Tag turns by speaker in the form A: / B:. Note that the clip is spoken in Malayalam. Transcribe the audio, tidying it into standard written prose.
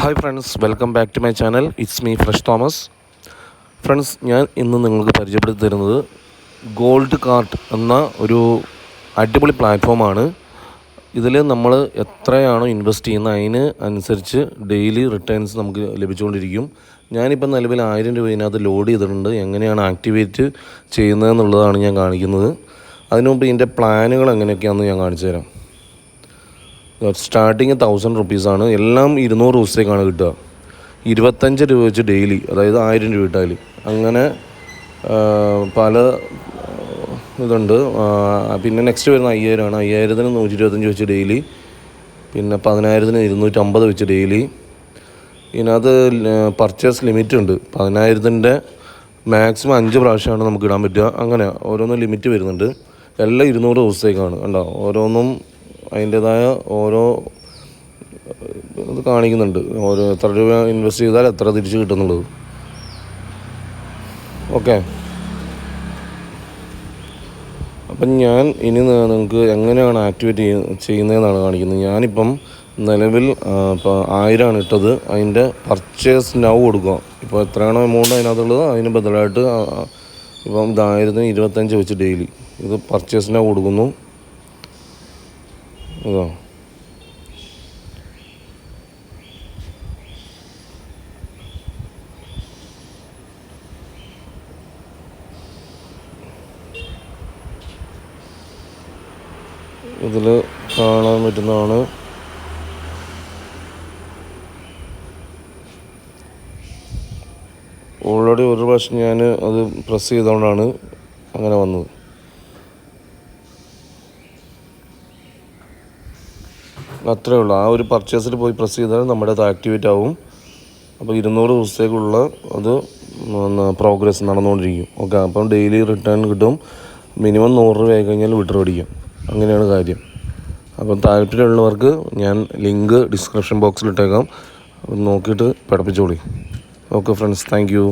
A: Hi friends, welcome back to my channel. It's me fresh Thomas. Friends, ഞാൻ ഇന്ന് നിങ്ങൾക്ക് പരിചയപ്പെടുത്തി തരുന്നത് ഗോൾഡ് കാർട്ട് എന്ന ഒരു അടിപൊളി പ്ലാറ്റ്ഫോമാണ്. ഇതിൽ നമ്മൾ എത്രയാണോ ഇൻവെസ്റ്റ് ചെയ്യുന്നത് അതിന് അനുസരിച്ച് ഡെയിലി റിട്ടേൺസ് നമുക്ക് ലഭിച്ചുകൊണ്ടിരിക്കും. ഞാനിപ്പോൾ നിലവിൽ 1000 രൂപ ഇതിനകത്ത് ലോഡ് ചെയ്തിട്ടുണ്ട്. എങ്ങനെയാണ് ആക്ടിവേറ്റ് ചെയ്യുന്നതെന്നുള്ളതാണ് ഞാൻ കാണിക്കുന്നത്. അതിനു മുമ്പ് ഇതിൻ്റെ പ്ലാനുകൾ എങ്ങനെയൊക്കെയാണെന്ന് ഞാൻ കാണിച്ചു തരാം. സ്റ്റാർട്ടിങ് 1000 റുപ്പീസാണ്. എല്ലാം 200 ദിവസത്തേക്കാണ് കിട്ടുക. 25 രൂപ വെച്ച് ഡെയിലി, അതായത് 1000 രൂപ ഇട്ടാൽ അങ്ങനെ പല ഇതുണ്ട്. പിന്നെ നെക്സ്റ്റ് വരുന്ന 5000 ആണ്. 5000-ന് 125 വെച്ച് ഡെയിലി, പിന്നെ 10000-ന് 250 വെച്ച് ഡെയിലി. ഇതിനകത്ത് പർച്ചേസ് ലിമിറ്റ് ഉണ്ട്. 10000-ൻ്റെ മാക്സിമം 5 പ്രാവശ്യമാണ് നമുക്ക് ഇടാൻ പറ്റുക. അങ്ങനെ ഓരോന്നും ലിമിറ്റ് വരുന്നുണ്ട്. എല്ലാം 200 ദിവസത്തേക്കാണ്. കണ്ടോ, ഓരോന്നും അതിൻ്റേതായ ഓരോ ഇത് കാണിക്കുന്നുണ്ട്. ഓരോ എത്ര രൂപ ഇൻവെസ്റ്റ് ചെയ്താൽ എത്ര തിരിച്ച് കിട്ടുന്നുള്ളത്. ഓക്കെ, അപ്പം ഞാൻ ഇനി നിങ്ങൾക്ക് എങ്ങനെയാണ് ആക്ടിവേറ്റ് ചെയ്യുന്നതെന്നാണ് കാണിക്കുന്നത്. ഞാനിപ്പം നിലവിൽ ഇപ്പോൾ 1000 ആണ് ഇട്ടത്. അതിൻ്റെ പർച്ചേസ് നൗ കൊടുക്കുക. ഇപ്പോൾ എത്രയാണോ എമൗണ്ട് അതിനകത്തുള്ളത് അതിന് ബദലായിട്ട് ഇപ്പം 1000-ന് 25 വെച്ച് ഡെയിലി ഇത് പർച്ചേസ് നൗ കൊടുക്കുന്നു. ഇതാ, ഇതിൽ കാണാൻ പറ്റുന്നതാണ്. ഓൾറെഡി ഒരു പ്രാവശ്യം ഞാൻ അത് പ്രസ് ചെയ്തുകൊണ്ടാണ് അങ്ങനെ വന്നത്. അത്രേ ഉള്ളൂ. ആ ഒരു പർച്ചേസിൽ പോയി പ്രസ് ചെയ്താൽ നമ്മുടെ അത് ആക്ടിവേറ്റ് ആവും. അപ്പോൾ 200 ദിവസത്തേക്കുള്ള അത് പ്രോഗ്രസ് നടന്നുകൊണ്ടിരിക്കും. ഓക്കെ, അപ്പം ഡെയിലി റിട്ടേൺ കിട്ടും. മിനിമം 100 രൂപ ആയി കഴിഞ്ഞാൽ വിഡ്രോ അടിക്കാം. അങ്ങനെയാണ് കാര്യം. അപ്പം താല്പര്യമുള്ളവർക്ക് ഞാൻ ലിങ്ക് ഡിസ്ക്രിപ്ഷൻ ബോക്സിൽ ഇട്ടേക്കാം. നോക്കിയിട്ട് പഠിപ്പിച്ചോളി. Okay friends, thank U.